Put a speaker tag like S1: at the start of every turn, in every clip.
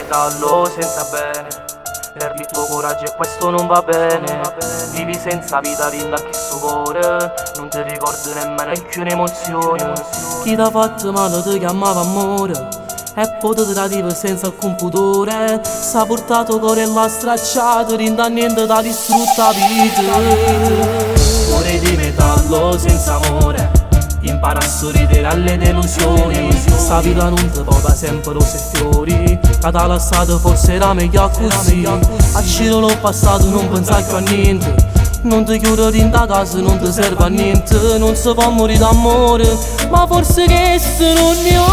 S1: metallo senza bene. Perdi il tuo coraggio e questo non va bene. Vivi senza vita, rinda che cuore. Non ti ricordi nemmeno alcune emozioni. Chi t'ha fatto male ti chiamava amore e poi ti tradiva senza alcun pudore. S'ha portato cuore e l'ha stracciato, rinda niente da distrutta vita. Cuore di metallo senza amore, impara a sorridere alle delusioni. Sta vita non ti porta sempre rose e fiori, che t'ha lasciato forse era meglio così. A giro l'ho passato non pensare più a niente, non ti chiudo in da casa, non ti serve a niente. Non si può morire d'amore, ma forse che non ne ho.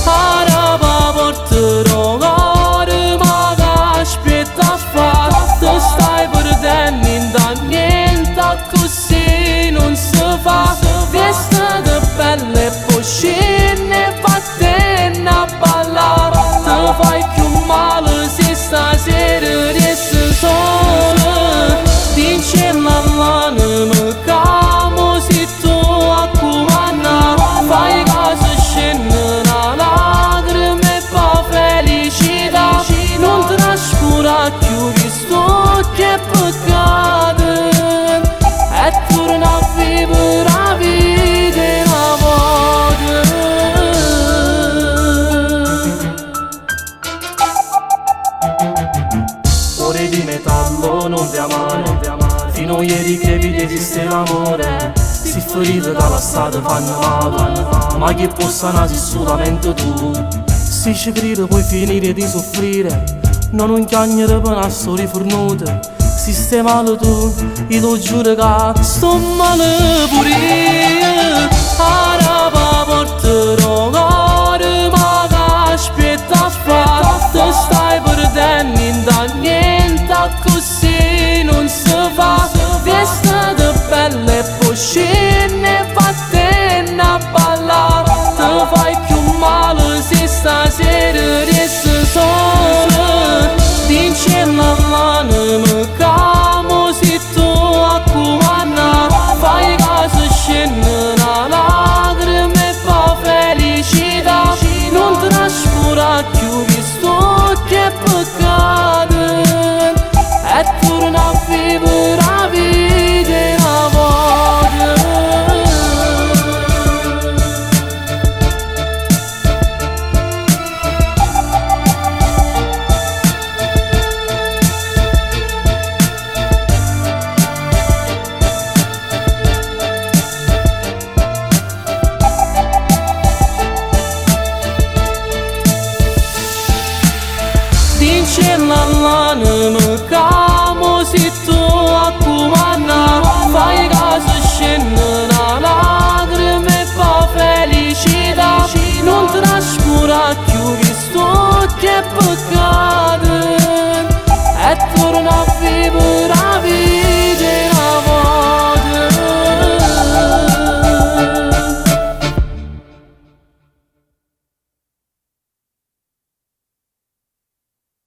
S1: Ora va porterò cuore, ma che aspetta a fare? Ti stai perdendo in da niente, così non si fa. Veste di pelle e poi scende, vattene a ballare. Ti fai più male se stasera riesci sola. Vincerla all'anima, camo se tu a comandare. Fai caso scende una lacrima e fa felicità. Non trascura più visto che peccato, e torna a vivere la vita una volta. Cuore di metallo non ti amare, fino a ieri credevi che esiste l'amore. Si ferite dalla strada fanno male, ma che possa nascere solamente tu. Se ci credi puoi finire di soffrire, non un chiagnere per una storia fornuta. Se stai male tu, io ti giuro che sto male pure io. Ora va porterò